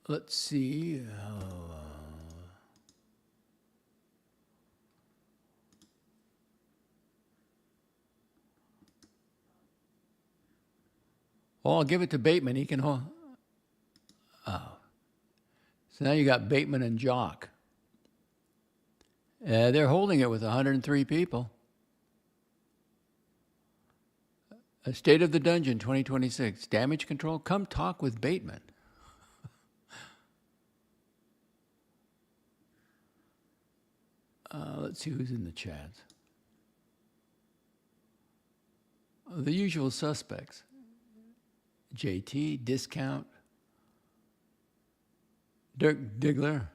Speaker 1: Let's see. I'll give it to Bateman. He can hold. Oh. So now you got Bateman and Jock. They're holding it with 103 people. A State of the Dungeon 2026. Damage control. Come talk with Bateman. Let's see who's in the chat. The usual suspects. JT, Discount, Dirk Diggler.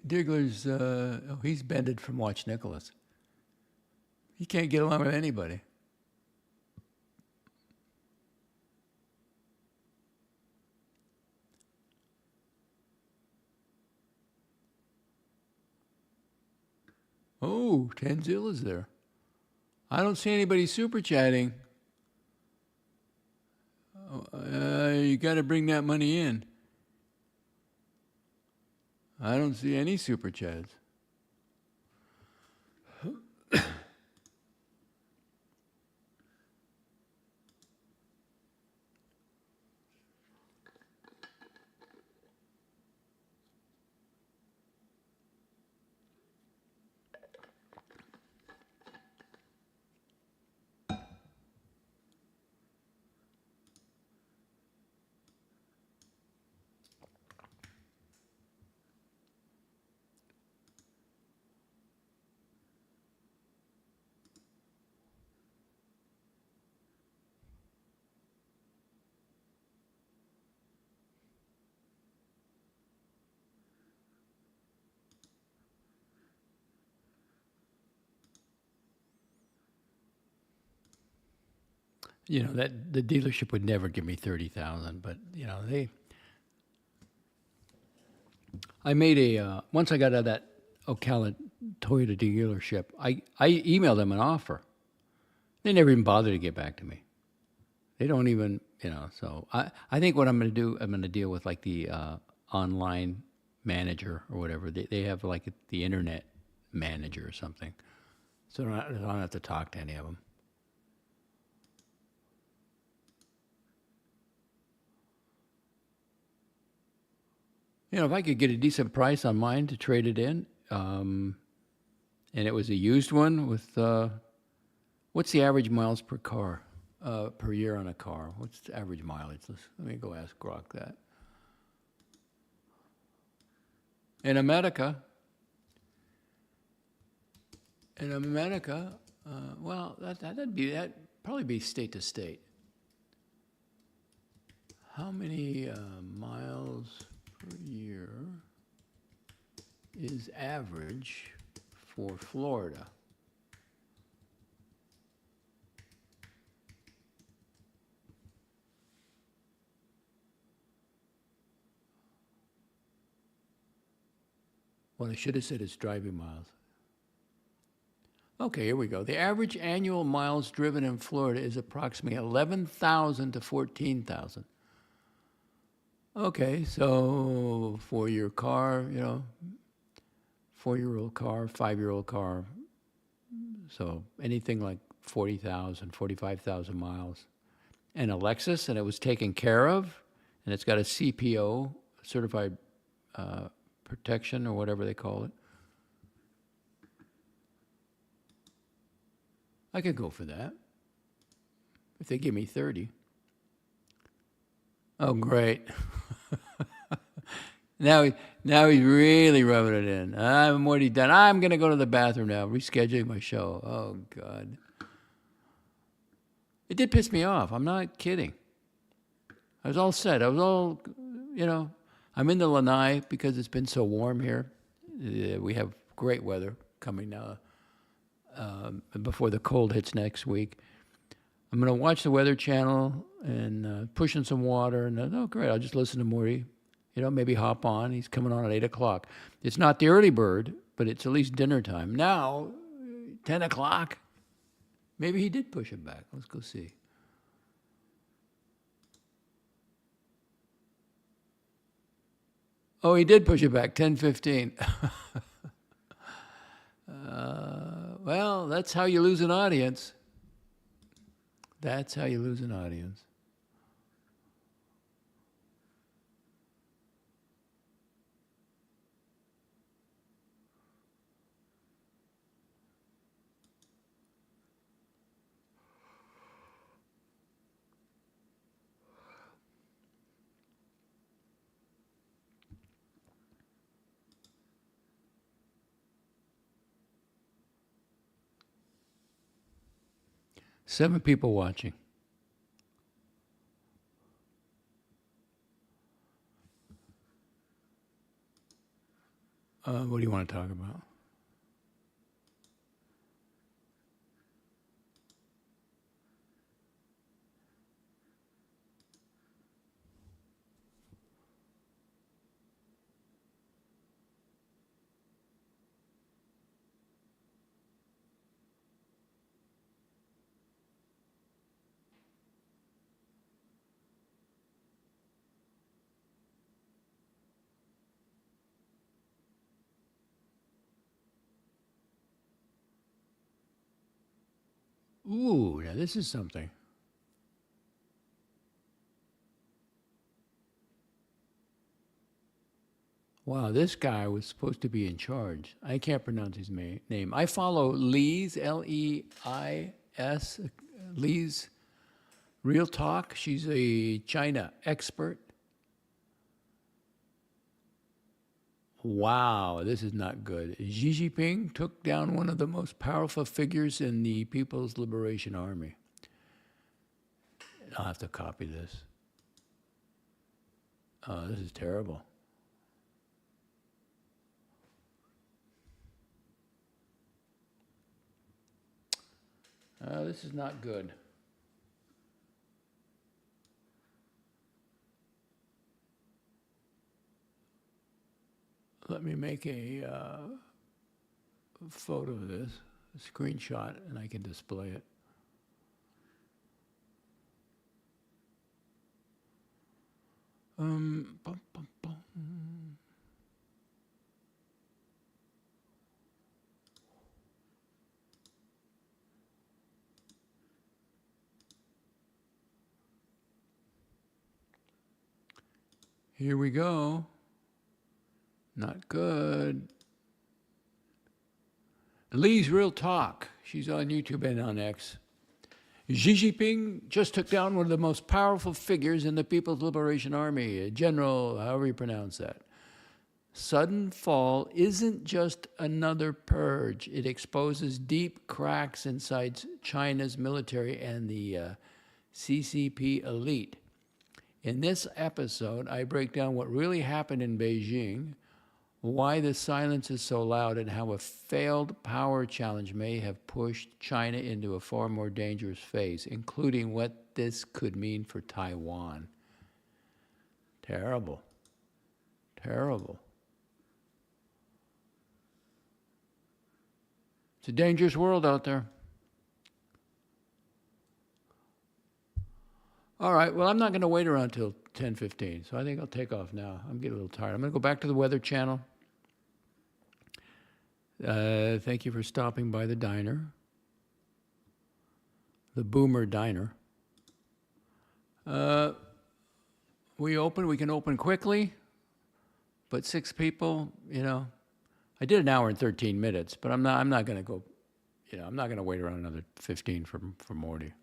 Speaker 1: Diggler's, he's bended from Watch Nicholas. He can't get along with anybody. Oh, Tanzilla's there. I don't see anybody super chatting. You got to bring that money in. I don't see any super chats. That the dealership would never give me 30,000, but I made once I got out of that Ocala Toyota dealership, I emailed them an offer. They never even bothered to get back to me. They don't even, so I think what I'm going to do, I'm going to deal with like the online manager or whatever. They have like the internet manager or something. So I don't have to talk to any of them. If I could get a decent price on mine to trade it in, and it was a used one with, what's the average miles per car, per year on a car? What's the average mileage? Let me go ask Grok that. In America, well, that'd probably be state to state. How many miles per year is average for Florida? What I should have said is driving miles. Okay, here we go. The average annual miles driven in Florida is approximately 11,000 to 14,000. Okay, so for your car, 4-year-old car, 5-year-old car, so anything like 40,000, 45,000 miles. And a Lexus, and it was taken care of, and it's got a CPO, certified protection or whatever they call it. I could go for that if they give me 30. Oh, great. Now he's really rubbing it in. I'm already done. I'm going to go to the bathroom now, rescheduling my show. Oh, God. It did piss me off. I'm not kidding. I was all set. I was all, I'm in the Lanai because it's been so warm here. We have great weather coming now before the cold hits next week. I'm going to watch the Weather Channel and pushing some water. And oh, great, I'll just listen to Morty. Maybe hop on. He's coming on at 8 o'clock. It's not the early bird, but it's at least dinner time. Now, 10 o'clock. Maybe he did push it back. Let's go see. Oh, he did push it back, 10:15. Well, that's how you lose an audience. That's how you lose an audience. Seven people watching. What do you want to talk about? Ooh, now this is something. Wow, this guy was supposed to be in charge. I can't pronounce his name. I follow Lee's, Leis, Lee's Real Talk. She's a China expert. Wow, this is not good. Xi Jinping took down one of the most powerful figures in the People's Liberation Army. I'll have to copy this. Oh, this is terrible. This is not good. Let me make a photo of this, a screenshot, and I can display it. Bum, bum, bum. Here we go. Not good. Lee's Real Talk. She's on YouTube and on X. Xi Jinping just took down one of the most powerful figures in the People's Liberation Army, a general, however you pronounce that. Sudden fall isn't just another purge. It exposes deep cracks inside China's military and the CCP elite. In this episode, I break down what really happened in Beijing, why the silence is so loud, and how a failed power challenge may have pushed China into a far more dangerous phase, including what this could mean for Taiwan. Terrible. Terrible. It's a dangerous world out there. All right, well, I'm not going to wait around till 10:15, so I think I'll take off now. I'm getting a little tired. I'm going to go back to the Weather Channel. Thank you for stopping by the diner. The Boomer Diner. We can open quickly, but 6 people, you know. I did an hour and 13 minutes, but I'm not going to go, you know, I'm not going to wait around another 15 for Morty.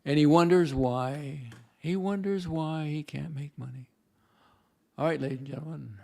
Speaker 1: And he wonders why. He wonders why he can't make money. All right, ladies and gentlemen.